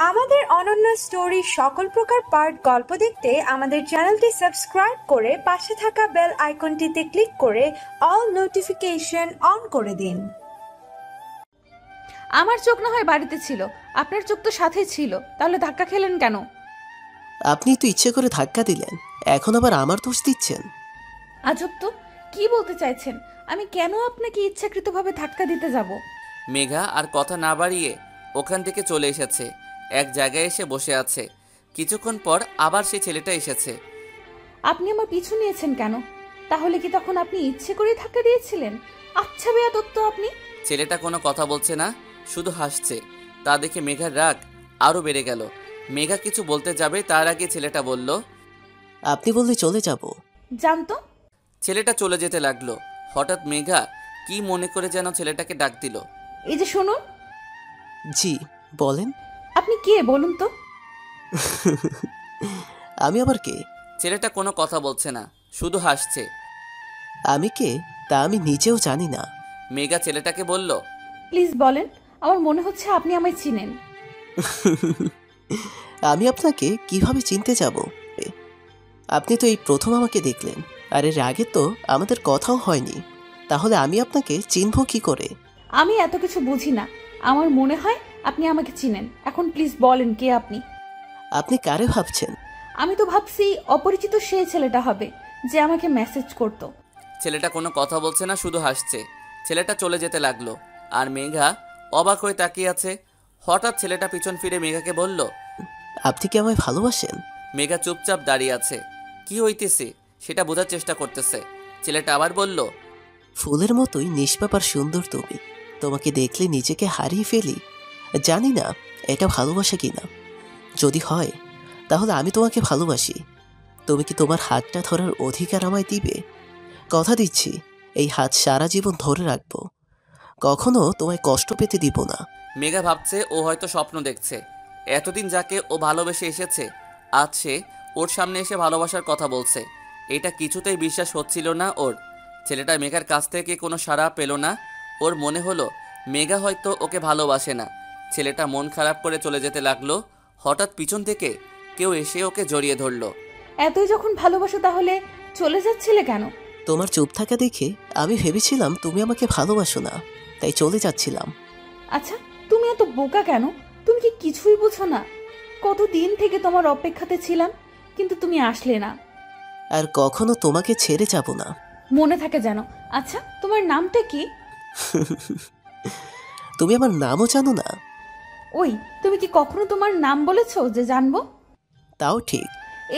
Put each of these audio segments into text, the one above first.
আমাদের অনন্য স্টোরি সকল প্রকার পার্ট গল্প দেখতে আমাদের চ্যানেলটি সাবস্ক্রাইব করে পাশে থাকা বেল আইকনটিতে ক্লিক করে অল নোটিফিকেশন অন করে দিন। আমার চোখ না হয় বাড়িতে ছিল, আপনার চোখ তো সাথেই ছিল, তাহলে ধাক্কা খেলেন কেন? আপনি তো ইচ্ছে করে ধাক্কা দিলেন, এখন আবার আমার দোষ দিচ্ছেন। আজব তো, কি বলতে চাইছেন? আমি কেন আপনাকে ইচ্ছাকৃতভাবে ধাক্কা দিতে যাব? মেঘা আর কথা না বাড়িয়ে ওখান থেকে চলে এসেছে, এক জায়গায় এসে বসে আছে। কিছুক্ষণ পর আবার সেই ছেলেটা এসেছে। আপনি আমার পিছু নিয়েছেন কেন? তাহলে কি তখন আপনি ইচ্ছে করে ধাক্কা দিয়েছিলেন? আচ্ছা বেয়াদব তো আপনি। ছেলেটা কোনো কথা বলছে না, শুধু হাসছে। তা দেখে মেঘার রাগ আরও বেড়ে গেল। মেঘা কিছু বলতে যাবে তার আগে ছেলেটা বলল, আপনি বললে চলে যাব। জানতো। ছেলেটা চলে যেতে লাগলো। হঠাৎ মেঘা কি মনে করে যেন ছেলেটাকে ডাক দিল। এই যে শুনুন। জি বলেন। আপনি কে বলুন তো? আমি আবার কে? ছেলেটা কোনো কথা বলছে না, শুধু হাসছে। আমি কে তা আমি নিজেও জানি না। মেঘা ছেলেটাকে বলল, প্লিজ বলেন, আমার মনে হচ্ছে আপনি আমায় চিনেন। আমি আপনাকে কিভাবে চিনতে যাব? আপনি তো এই প্রথম আমাকে দেখলেন, আর এর আগে তো আমাদের কথাও হয়নি, তাহলে আমি আপনাকে চিনব কি করে? আমি এত কিছু বুঝি না, আমার মনে হয় আপনি আমাকে চিনেন। এখন প্লিজ বলেন কে আপনি? আপনি কারে ভাবছেন? আমি তো ভাবছি অপরিচিত সেই ছেলেটা হবে যে আমাকে মেসেজ করতো। ছেলেটা কোনো কথা বলছে না, শুধু হাসছে। ছেলেটা চলে যেতে লাগলো, আর মেঘা অবাক হয়ে তাকিয়ে আছে। হঠাৎ ছেলেটা পিছন ফিরে মেঘাকে বলল, আপনি কি আমায় ভালোবাসেন? মেঘা চুপচাপ দাঁড়িয়ে আছে, কি হইতেছে সেটা বোঝার চেষ্টা করতেছে। ছেলেটা আবার বলল, ফুলের মতোই নিষ্পাপ আর সুন্দর তুমি, তোমাকে দেখলে নিজেকে হারিয়ে ফেলি। জানি না এটা ভালোবাসা কিনা, যদি হয় তাহলে আমি তোমাকে ভালোবাসি। তুমি কি তোমার হাতটা ধরার অধিকার আমায় দিবে? কথা দিচ্ছি এই হাত সারা জীবন ধরে রাখবো, কখনো তোমায় কষ্ট পেতে দিব না। মেঘা ভাবছে ও হয়তো স্বপ্ন দেখছে। এতদিন যাকে ও ভালোবেসে এসেছে, আজ সে ওর সামনে এসে ভালোবাসার কথা বলছে। এটা কিছুতেই বিশ্বাস হচ্ছিল না ওর। ছেলেটা মেঘার কাছ থেকে কোনো সাড়া পেল না। ওর মনে হলো মেঘা হয়তো ওকে ভালোবাসে না। ছেলেটা মন খারাপ করে চলে যেতে লাগলো। হঠাৎ পিছন থেকে কেউ এসে ওকে জড়িয়ে ধরলো। এতই যখন ভালোবাসো তাহলে চলে যাচ্ছিলে কেন? তোমার চুপ থাকা দেখে আমি ভেবেছিলাম তুমি আমাকে ভালোবাসো না, তাই চলে যাচ্ছিলাম। আচ্ছা, তুমি এত বোকা কেন? তুমি কি কিছুই বুঝো না? কতদিন থেকে তোমার অপেক্ষাতে ছিলাম, কিন্তু তুমি আসলে না। আর কখনো তোমাকে ছেড়ে যাব না। মনে থাকে যেন। আচ্ছা, তোমার নামটা কি? তুমি আমার নামও জানো না? ওই, তুমি কি কখনো তোমার নাম বলেছো যে জানবো? তাও ঠিক।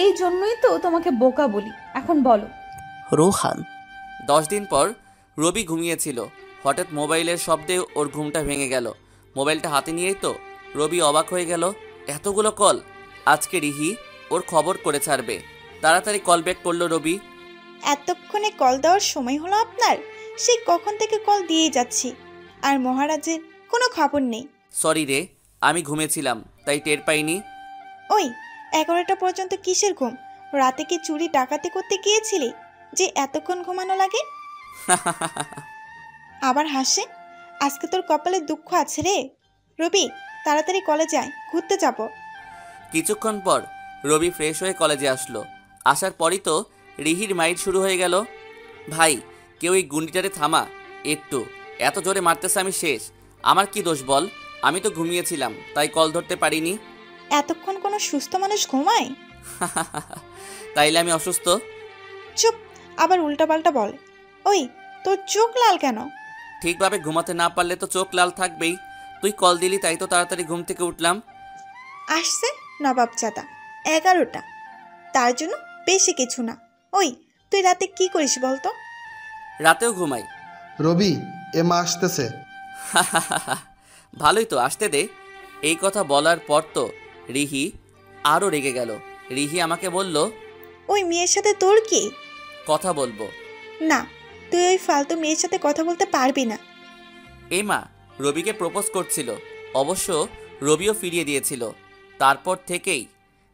এই জন্যই তো তোমাকে বোকা বলি। এখন বলো। রোহান। 10 দিন পর রবি ঘুমিয়েছিল। হঠাৎ মোবাইলের শব্দে ওর ঘুমটা ভেঙে গেল। মোবাইলটা হাতে নিয়েই তো রবি অবাক হয়ে গেল, এতগুলো কল! আজকে রিহি ওর খবর করে ছাড়বে। তাড়াতাড়ি কল ব্যাক করলো রবি। এতক্ষণে কল দেওয়ার সময় হলো আপনার? সেই কখন থেকে কল দিয়েই যাচ্ছি, আর মহারাজের কোনো খবর নেই। সরি রে, আমি ঘুমেছিলাম তাই টের পাইনি। ওই 11টা পর্যন্ত কিসের ঘুম? রাতে কি চুরি ডাকাতি করতে গিয়েছিলি যে এতক্ষণ ঘুমানো লাগে? আবার হাসে। আজকে তোর কপালে দুঃখ আছে রে। রবি, তাড়াতাড়ি কলেজে আয়, ঘুরতে যাব। কিছুক্ষণ পর রবি ফ্রেশ হয়ে কলেজে আসলো। আসার পরই তো রিহির মাইট শুরু হয়ে গেল। ভাই, কেউ এই গুন্ডিটারে থামা একটু, এত জোরে মারতেছে, আমি শেষ। আমার কি দোষ বল? আমি তো ঘুমিয়েছিলাম তাই কল ধরতে পারিনি। এতক্ষণ কোনো সুস্থ মানুষ ঘুমায়? তাইলে আমি অসুস্থ? চুপ, আবার উল্টাপাল্টা বল। ওই, তোর চোখ লাল কেন? ঠিকভাবে ঘুমাতে না পারলে তো চোখ লাল থাকবেই। তুই কল দিলি তাই তো তাড়াতাড়ি ঘুম থেকে উঠলাম। আসছে নবাবজাদা 11টা, তার জন্য বেশি কিছু না। ওই, তুই রাতে কি করিস বলতো? রাতেও ঘুমাই। রবি, এ মা আসতেছে। ভালোই তো, আসতে দে। এই কথা বলার পর তো রিহি আরও রেগে গেল। রিহি আমাকে বলল, ওই মেয়ের সাথে তোর কি? কথা বলবো না, তুই ওই ফালতু মেয়ের সাথে কথা বলতে পারবি না। এমা রবিকে প্রপোজ করছিল, অবশ্য রবিও ফিরিয়ে দিয়েছিল। তারপর থেকেই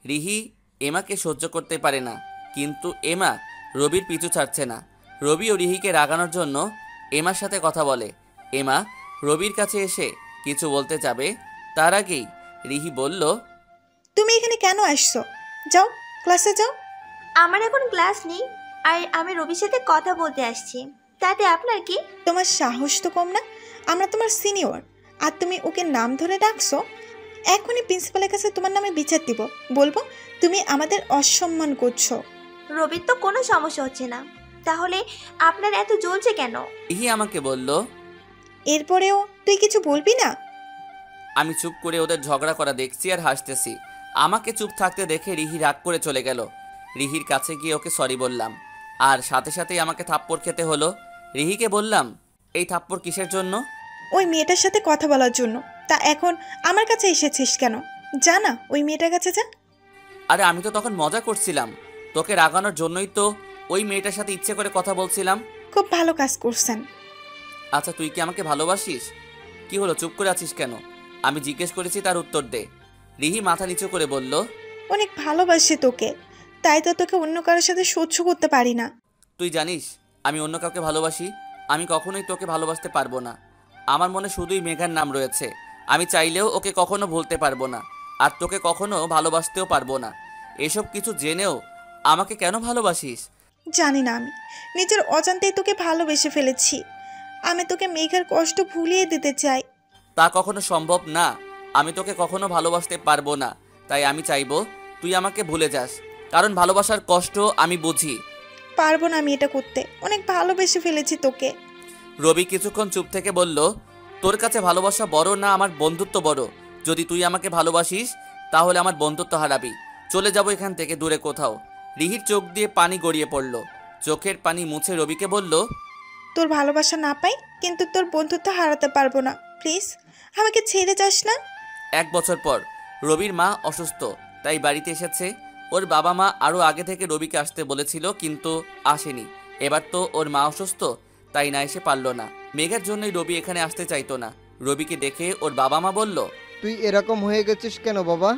রিহি এমাকে সহ্য করতে পারে না, কিন্তু এমা রবির পিছু ছাড়ছে না। রবি ও রিহিকে রাগানোর জন্য এমার সাথে কথা বলে। এমা রবির কাছে এসে কিছু বলতে যাবে তার আগেই রিহি বলল, তুমি এখানে কেন আসছো? যাও, ক্লাসে যাও। আমার এখন ক্লাস নেই, আর আমি রবির সাথে কথা বলতে আসছি। তাতে আপনার কি? তোমার সাহস তো কম না। আমরা তোমার সিনিয়র, আর তুমি ওকে নাম ধরে ডাকছো। এখনই প্রিন্সিপালের কাছে তোমার নামে বিচার দিব। বলবো তুমি আমাদের অসম্মান করছো। রবির তো কোনো সমস্যা হচ্ছে না, তাহলে আপনার এত জ্বলছে কেন? রিহি আমাকে বলল। এরপরেও তুই কিছু বলবি না? আমি চুপ করে ওদের ঝগড়া করা দেখছি আর হাসতেছি। আমাকে চুপ থাকতে দেখে রিহি রাগ করে চলে গেল। রিহির কাছে গিয়ে ওকে সরি বললাম, আর সাথে সাথেই আমাকে থাপ্পড় খেতে হলো। রিহিকে বললাম, এই থাপ্পড় কিসের জন্য? ওই মেয়েটার সাথে কথা বলার জন্য। তা এখন আমার কাছে এসেছিস কেন? জানা ওই মেয়েটার কাছে যা। আরে আমি তো তখন মজা করছিলাম, তোকে রাগানোর জন্যই তো ওই মেয়েটার সাথে ইচ্ছে করে কথা বলছিলাম। খুব ভালো কাজ করছেন। আচ্ছা তুই কি আমাকে ভালোবাসিস? কি হলো, চুপ করে আছিস কেন? আমি জিজ্ঞেস করেছি, তার উত্তর দে। রিহি মাথা নিচু করে বলল, অনেক ভালোবাসি তোকে, তাই তো তোকে অন্য কারোর সাথে সহ্য করতে পারি না। তুই জানিস আমি অন্য কাউকে ভালোবাসি? আমি কখনোই তোকে ভালোবাসতে পারবো না। আমার মনে শুধুই মেঘার নাম রয়েছে। আমি চাইলেও ওকে কখনো ভুলতে পারবো না, আর তোকে কখনো ভালোবাসতেও পারবো না। এসব কিছু জেনেও আমাকে কেন ভালোবাসিস? জানি না, আমি নিজের অজান্তেই তোকে ভালোবেসে ফেলেছি। আমি তোকে মেঘার কষ্ট ভুলিয়ে দিতে চাই। তা কখনো সম্ভব না। আমি তোকে কখনো ভালোবাসতে পারবো না, তাই আমি চাইবো তুই আমাকে ভুলে যাস, কারণ ভালোবাসার কষ্ট আমি বুঝি। পারবো না আমি এটা করতে, অনেক ভালোবেসে ফেলেছি তোকে। রবি কিছুক্ষণ চুপ থেকে বলল, তোর কাছে ভালোবাসা বড় না আমার বন্ধুত্ব বড়? যদি তুই আমাকে ভালোবাসিস তাহলে আমার বন্ধুত্ব হারাবি। চলে যাব এখান থেকে দূরে কোথাও। রিহির চোখ দিয়ে পানি গড়িয়ে পড়ল। চোখের পানি মুছে রবিকে বলল, তোর ভালোবাসা না পাই, কিন্তু তোর বন্ধুত্ব হারাতে পারবো না। প্লিজ আমাকে ছেড়ে যাস না। 1 বছর পর রবির মা অসুস্থ, তাই বাড়িতে এসেছে। ওর বাবা মা আরও আগে থেকে রবিকে আসতে বলেছিল, কিন্তু আসেনি। এবার তো ওর মা অসুস্থ, তাই না এসে পারল না। মেঘার জন্যই রবি এখানে আসতে চাইতো না। রবিকে দেখে ওর বাবা মা বলল, তুই এরকম হয়ে গেছিস কেন বাবা?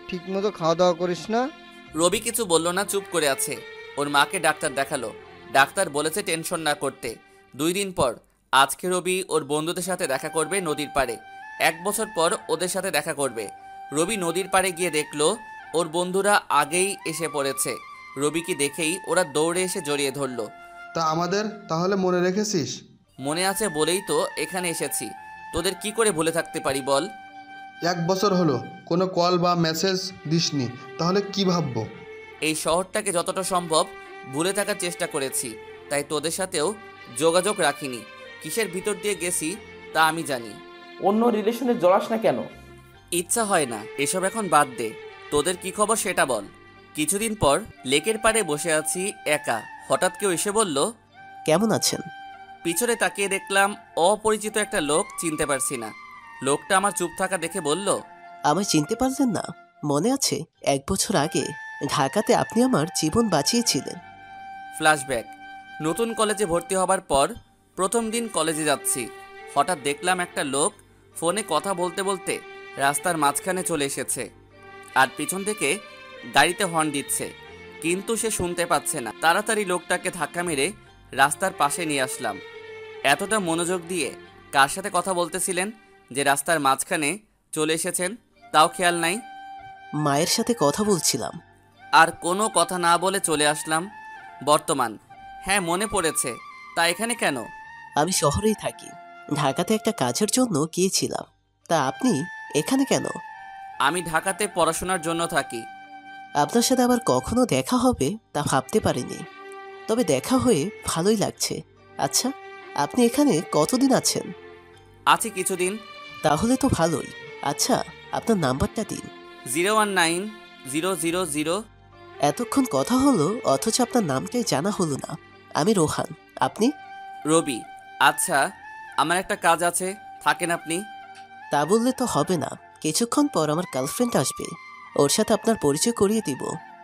ঠিকমতো খাওয়া দাওয়া করিস না? রবি কিছু বলল না, চুপ করে আছে। ওর মাকে ডাক্তার দেখালো। ডাক্তার বলেছে টেনশন না করতে। 2 দিন পর আজকে রবি ওর বন্ধুদের সাথে দেখা করবে নদীর পাড়ে। 1 বছর পর ওদের সাথে দেখা করবে। রবি নদীর পাড়ে গিয়ে দেখলো ওর বন্ধুরা আগেই এসে পড়েছে। রবিকে দেখেই ওরা দৌড়ে এসে জড়িয়ে ধরলো। তা আমাদের তাহলে মনে রেখেছিস? মনে আছে বলেই তো এখানে এসেছি। তোদের কি করে ভুলে থাকতে পারি বল? 1 বছর হলো কোনো কল বা মেসেজ দিসনি, তাহলে কি ভাববো? এই শহরটাকে যতটা সম্ভব ভুলে থাকার চেষ্টা করেছি, তাই তোদের সাথেও যোগাযোগ রাখিনি। কিসের ভিতর দিয়ে গেছি তা আমি জানি। অন্য রিলেশনে জড়াস না কেন? ইচ্ছা হয় না, এসব এখন বাদ দে। তোদের কি খবর সেটা বল। কিছুদিন পর লেকের পাড়ে বসে আছি একা। হঠাৎ কেউ এসে বলল, কেমন আছেন? পিছনে তাকিয়ে দেখলাম অপরিচিত একটা লোক, চিনতে পারছি না। লোকটা আমার চুপ থাকা দেখে বলল, আমায় চিনতে পারলেন না? মনে আছে 1 বছর আগে ঢাকাতে আপনি আমার জীবন বাঁচিয়েছিলেন। ফ্ল্যাশব্যাক। নতুন কলেজে ভর্তি হবার পর প্রথম দিন কলেজে যাচ্ছি। হঠাৎ দেখলাম একটা লোক ফোনে কথা বলতে বলতে রাস্তার মাঝখানে চলে এসেছে, আর পিছন থেকে গাড়িতে হর্ন দিচ্ছে, কিন্তু সে শুনতে পাচ্ছে না। তাড়াতাড়ি লোকটাকে ধাক্কা মেরে রাস্তার পাশে নিয়ে আসলাম। এতটা মনোযোগ দিয়ে কার সাথে কথা বলতেছিলেন যে রাস্তার মাঝখানে চলে এসেছেন তাও খেয়াল নাই। মায়ের সাথে কথা বলছিলাম। আর কোনো কথা না বলে চলে আসলাম বর্তমান। হ্যাঁ মনে পড়েছে। তা এখানে কেন? আমি শহরেই থাকি, ঢাকাতে একটা কাজের জন্য গিয়েছিলাম। তা আপনি এখানে কেন? আমি ঢাকাতে পড়াশোনার জন্য থাকি। আপনার সাথে আবার কখনো দেখা হবে তা ভাবতে পারিনি, তবে দেখা হয়ে ভালোই লাগছে। আচ্ছা, আপনি এখানে কতদিন আছেন? আছি কিছুদিন। তাহলে তো ভালোই। আচ্ছা, আপনার নাম্বারটা দিন। 019-000। এতক্ষণ কথা হলো অথচ আপনার নামটাই জানা হলো না। আমি রোহান, আপনি? রবি। আচ্ছা আমার একটা কাজ আছে, থাকেন আপনি? তা বললে তো হবে না, কিছুক্ষণ পর আমার গার্লফ্রেন্ড আসবে, ওর সাথে আপনার পরিচয় করিয়ে দিব,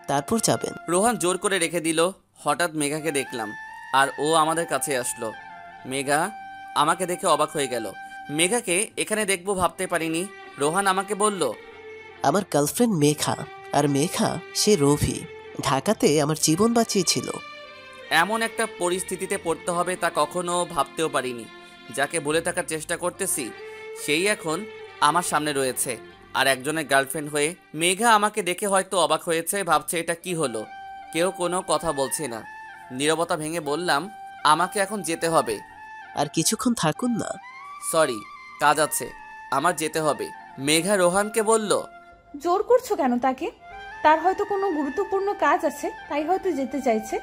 তারপর যাবেন। রোহান জোর করে রেখে দিল। হঠাৎ মেঘাকে দেখলাম, আর ও আমাদের কাছে আসলো। মেঘা আমাকে দেখে অবাক হয়ে গেল। মেঘাকে এখানে দেখবো ভাবতে পারিনি। রোহান আমাকে বলল, আমার গার্লফ্রেন্ড মেঘা, আর মেঘা সে রভি, ঢাকাতে আমার জীবন বাঁচিয়েছিল। এমন একটা পরিস্থিতিতে পড়তে হবে তা কখনো ভাবতেও পারিনি। যাকে ভুলে থাকার চেষ্টা করতেছি সেই এখন আমার সামনে রয়েছে আর একজনের গার্লফ্রেন্ড হয়ে। মেঘা আমাকে দেখে হয়তো অবাক হয়েছে, ভাবছে এটা কি হলো। কেউ কোনো কথা বলছে না। নীরবতা ভেঙে বললাম, আমাকে এখন যেতে হবে। আর কিছুক্ষণ থাকুন না। সরি, কাজ আছে, আমার যেতে হবে। মেঘা রোহানকে বলল, জোর করছো কেন তাকে? তার হয়তো কোনো গুরুত্বপূর্ণ কাজ আছে, তাই হয়তো যেতে চাইছে।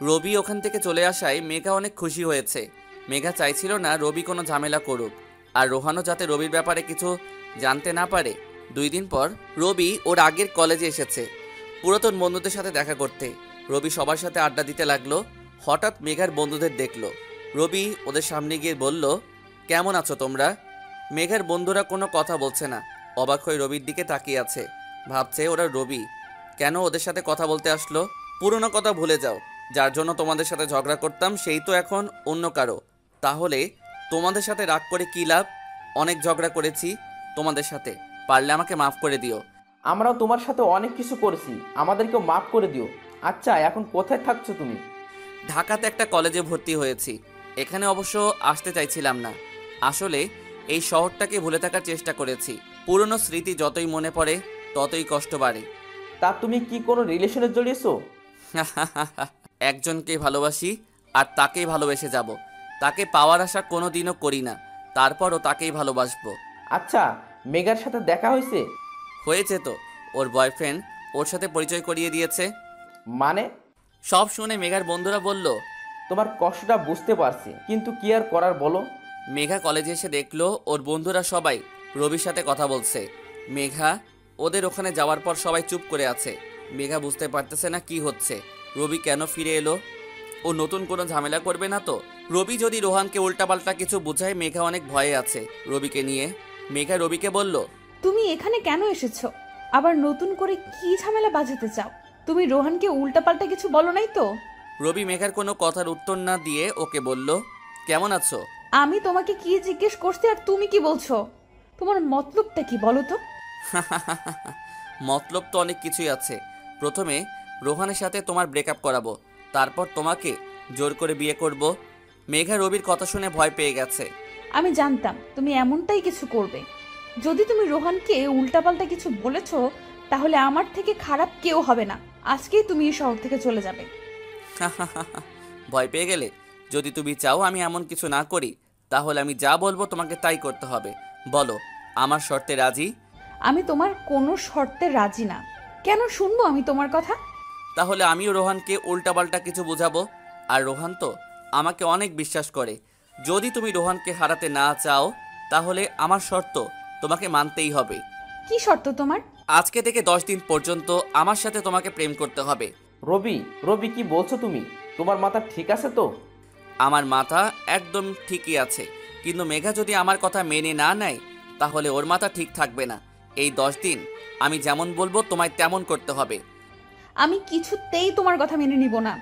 রবি ওখান থেকে চলে আসায় মেঘা অনেক খুশি হয়েছে। মেঘা চাইছিল না রবি কোনো ঝামেলা করুক, আর রোহানও যাতে রবির ব্যাপারে কিছু জানতে না পারে। 2 দিন পর রবি ওর আগের কলেজে এসেছে পুরাতন বন্ধুদের সাথে দেখা করতে। রবি সবার সাথে আড্ডা দিতে লাগলো। হঠাৎ মেঘার বন্ধুদের দেখলো। রবি ওদের সামনে গিয়ে বলল, কেমন আছো তোমরা? মেঘার বন্ধুরা কোনো কথা বলছে না, অবাক হয়ে রবির দিকে তাকিয়ে আছে। ভাবছে ওরা রবি কেন ওদের সাথে কথা বলতে আসলো। পুরনো কথা ভুলে যাও, যার জন্য তোমাদের সাথে ঝগড়া করতাম সেই তো এখন অন্য কারো। তাহলে তোমাদের সাথে রাগ করে কী লাভ? অনেক ঝগড়া করেছি তোমাদের সাথে, পারলে আমাকে মাফ করে দিও। আমরাও তোমার সাথে অনেক কিছু করেছি, আমাদেরকেও মাফ করে দিও। আচ্ছা, এখন কোথায় থাকছো তুমি? ঢাকাতে একটা কলেজে ভর্তি হয়েছি। এখানে অবশ্য আসতে চাইছিলাম না। আসলে এই শহরটাকে ভুলে থাকার চেষ্টা করেছি। পুরনো স্মৃতি যতই মনে পড়ে ততই কষ্ট বাড়ে। তা তুমি কি কোনো রিলেশনে জড়িয়েছো? একজনকেই ভালোবাসি আর তাকেই ভালোবেসে যাব। তাকে পাওয়ার আশা কোনো দিনও করি না, তারপরও তাকেই ভালোবাসবো। আচ্ছা, মেঘার সাথে দেখা হয়েছে? হয়েছে তো, ওর বয়ফ্রেন্ড ওর সাথে পরিচয় করিয়ে দিয়েছে। মানে? সব শুনে মেঘার বন্ধুরা বলল, তোমার কষ্টটা বুঝতে পারছি, কিন্তু কি আর করার বলো। মেঘা কলেজে এসে দেখলো ওর বন্ধুরা সবাই রবির সাথে কথা বলছে। মেঘা ওদের ওখানে যাওয়ার পর সবাই চুপ করে আছে। মেঘা বুঝতে পারতেছে না কি হচ্ছে। রবি কেন ফিরে এলো? ও নতুন কোনো ঝামেলা করবে না তো? রবি যদি রোহানকে উল্টাপাল্টা কিছু বোঝায়, মেঘা অনেক ভয়ে আছে রবিকে নিয়ে। মেঘা রবিকে বলল, তুমি এখানে কেন এসেছো? আবার নতুন করে কি ঝামেলা বাজাতে চাও? তুমি রোহানকে উল্টাপাল্টা কিছু বলো নাই তো? রবি মেঘার কোনো কথার উত্তর না দিয়ে ওকে বলল, কেমন আছো? আমি তোমাকে কি জিজ্ঞেস করছি আর তুমি কি বলছো? তোমার মতলবটা কি বলো তো? মতলব তো অনেক কিছুই আছে। প্রথমে রোহানের সাথে তোমার ব্রেকআপ করাবো, তারপর তোমাকে জোর করে বিয়ে করব। মেঘা রবির কথা শুনে ভয় পেয়ে গেছে। আমি জানতাম তুমি এমনটাই কিছু করবে। যদি তুমি রোহানকে উল্টাপাল্টা কিছু বলেছো, তাহলে আমার থেকে খারাপ কেউ হবে না। আজকেই তুমি এই শহর থেকে চলে যাবে। ভয় পেয়ে গেলে? যদি তুমি চাও আমি এমন কিছু না করি, তাহলে আমি যা বলবো তোমাকে তাই করতে হবে। বলো, আমার শর্তে রাজি? আমি তোমার কোনো শর্তে রাজি না। কেন শুনবো আমি তোমার কথা? তাহলে আমিও রোহানকে উল্টাপাল্টা কিছু বোঝাবো। আর রোহান তো আমাকে অনেক বিশ্বাস করে। যদি তুমি রোহানকে হারাতে না চাও, তাহলে আমার শর্ত তোমাকে মানতেই হবে। কি শর্ত তোমার? আজকে থেকে 10 দিন পর্যন্ত আমার সাথে তোমাকে প্রেম করতে হবে। রবি, রবি কি বলছো তুমি? তোমার মাথা ঠিক আছে তো? আমার মাথা একদম ঠিকই আছে, কিন্তু মেঘা যদি আমার কথা মেনে না নেয়, তাহলে ওর মাথা ঠিক থাকবে না। এই 10 দিন আমি যেমন বলবো তোমায় তেমন করতে হবে। আমি কিছুতেই তোমার কথা মেনে নিব না।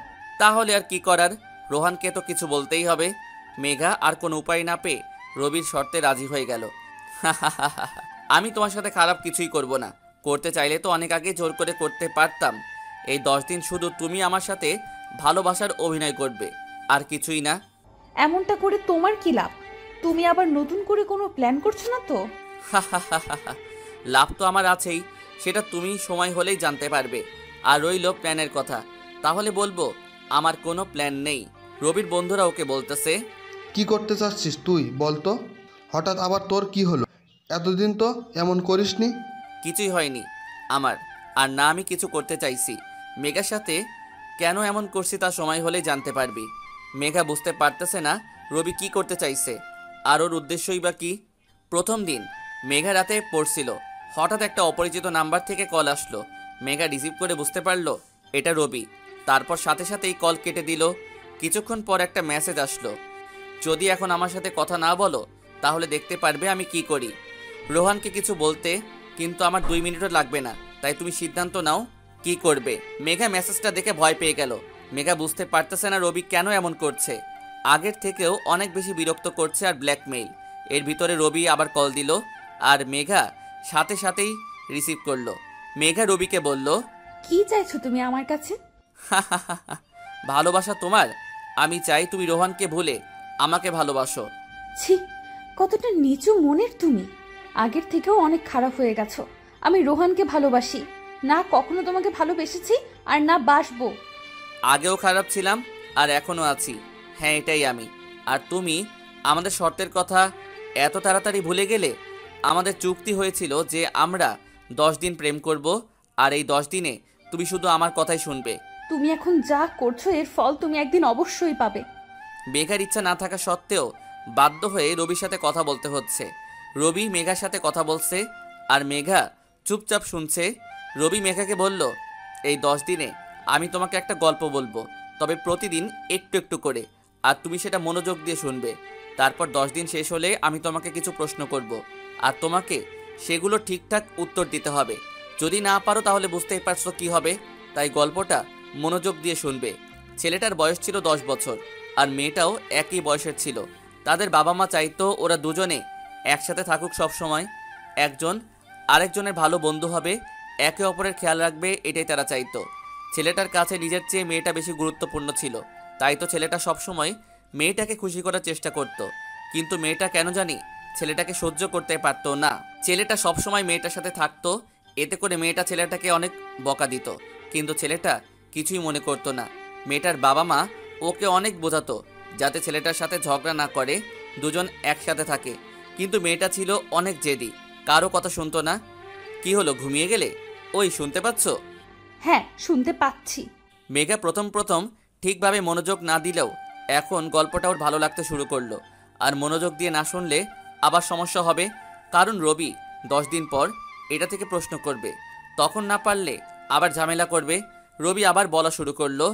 তাহলে আর কি করার? রোহানকে তো কিছু বলতেই হবে। মেঘা আর কোনো উপায় না পেয়ে রবির শর্তে রাজি হয়ে গেল। আমি তোমার সাথে খারাপ কিছুই করব না। করতে চাইলে তো অনেক আগে জোর করে করতে পারতাম। এই 10 দিন শুধু তুমি আমার সাথে ভালোবাসার অভিনয় করবে, আর কিছুই না। এমনটা করে তোমার কি লাভ? তুমি আবার নতুন করে কোনো প্ল্যান করছো না তো? লাভ তো আমার আছেই, সেটা তুমি সময় হলেই জানতে পারবে। আর রইল প্ল্যানের কথা, তাহলে বলবো আমার কোনো প্ল্যান নেই। রবির বন্ধুরা ওকে বলতেছে, কি করতে চাচ্ছিস তুই বল তো? হঠাৎ আবার তোর কি হলো? এতদিন তো এমন করিসনি। কিছুই হয়নি আমার, আর না আমি কিছু করতে চাইছি। মেঘার সাথে কেন এমন করছি তা সময় হলেই জানতে পারবি। মেঘা বুঝতে পারতেছে না রবি কি করতে চাইছে, আর ওর উদ্দেশ্যই বা কি। প্রথম দিন মেঘা রাতে পড়ছিল, হঠাৎ একটা অপরিচিত নাম্বার থেকে কল আসলো। মেঘা রিসিভ করে বুঝতে পারলো এটা রবি। তারপর সাথে সাথেই কল কেটে দিল। কিছুক্ষণ পর একটা মেসেজ আসলো, যদি এখন আমার সাথে কথা না বলো তাহলে দেখতে পারবে আমি কি করি। রোহানকে কিছু বলতে কিন্তু আমার 2 মিনিটও লাগবে না, তাই তুমি সিদ্ধান্ত নাও কি করবে। মেঘা মেসেজটা দেখে ভয় পেয়ে গেল। মেঘা বুঝতে পারতেছে না রবি কেন এমন করছে। আগের থেকেও অনেক বেশি বিরক্ত করছে আর ব্ল্যাকমেইল। এর ভিতরে রবি আবার কল দিল, আর মেঘা সাথে সাথেই রিসিভ করলো। মেঘা রবিকে বলল, কি চাইছো তুমি আমার কাছে? ভালোবাসা তোমার? আমি চাই তুমি রোহানকে ভুলে আমাকে ভালোবাসো। ছি, কতটা নিচু মনের তুমি। আগের থেকেও অনেক খারাপ হয়ে গেছো। আমি রোহানকে ভালোবাসি না, কখনো তোমাকে ভালোবেসেছি আর না বাসবো। আগেও খারাপ ছিলাম আর এখনও আছি। হ্যাঁ, এটাই আমি। আর তুমি আমাদের শর্তের কথা এত তাড়াতাড়ি ভুলে গেলে? আমাদের চুক্তি হয়েছিল যে আমরা 10 দিন প্রেম করব, আর এই 10 দিনে তুমি শুধু আমার কথাই শুনবে। তুমি এখন যা করছো এর ফল তুমি একদিন অবশ্যই পাবে। মেঘার ইচ্ছা না থাকা সত্ত্বেও বাধ্য হয়ে রবির সাথে কথা বলতে হচ্ছে। রবি মেঘার সাথে কথা বলছে আর মেঘা চুপচাপ শুনছে। রবি মেঘাকে বলল, এই 10 দিনে আমি তোমাকে একটা গল্প বলবো, তবে প্রতিদিন একটু একটু করে, আর তুমি সেটা মনোযোগ দিয়ে শুনবে। তারপর 10 দিন শেষ হলে আমি তোমাকে কিছু প্রশ্ন করব, আর তোমাকে সেগুলো ঠিকঠাক উত্তর দিতে হবে। যদি না পারো তাহলে বুঝতেই পারছো কি হবে। তাই গল্পটা মনোযোগ দিয়ে শুনবে। ছেলেটার বয়স ছিল 10 বছর আর মেয়েটাও একই বয়সের ছিল। তাদের বাবা মা চাইতো ওরা দুজনে একসাথে থাকুক সব সময়। একজন আরেকজনের ভালো বন্ধু হবে, একে অপরের খেয়াল রাখবে, এটাই তারা চাইতো। ছেলেটার কাছে নিজের চেয়ে মেয়েটা বেশি গুরুত্বপূর্ণ ছিল। তাই তো ছেলেটা সবসময় মেয়েটাকে খুশি করার চেষ্টা করত। কিন্তু মেয়েটা কেন জানি ছেলেটাকে সহ্য করতে পারতো না। ছেলেটা সবসময় মেয়েটার সাথে থাকতো, এতে করে মেয়েটা ছেলেটাকে অনেক বকা দিত, কিন্তু ছেলেটা কিছুই মনে করতো না। মেয়েটার বাবা মা ওকে অনেক বোঝাতো যাতে ছেলেটার সাথে ঝগড়া না করে, দুজন একসাথে থাকে। কিন্তু মেয়েটা ছিল অনেক জেদি, কারো কথা শুনতো না। কি হলো, ঘুমিয়ে গেলে? ওই শুনতে পাচ্ছ? হ্যাঁ, শুনতে পাচ্ছি। মেঘা প্রথম প্রথম ঠিকভাবে মনোযোগ না দিলেও এখন গল্পটা ওর ভালো লাগতে শুরু করলো। আর মনোযোগ দিয়ে না শুনলে আবার সমস্যা হবে, কারণ রবি 10 দিন পর এটা থেকে প্রশ্ন করবে। তখন না পারলে আবার ঝামেলা করবে। রবি আবার বলা শুরু করলো,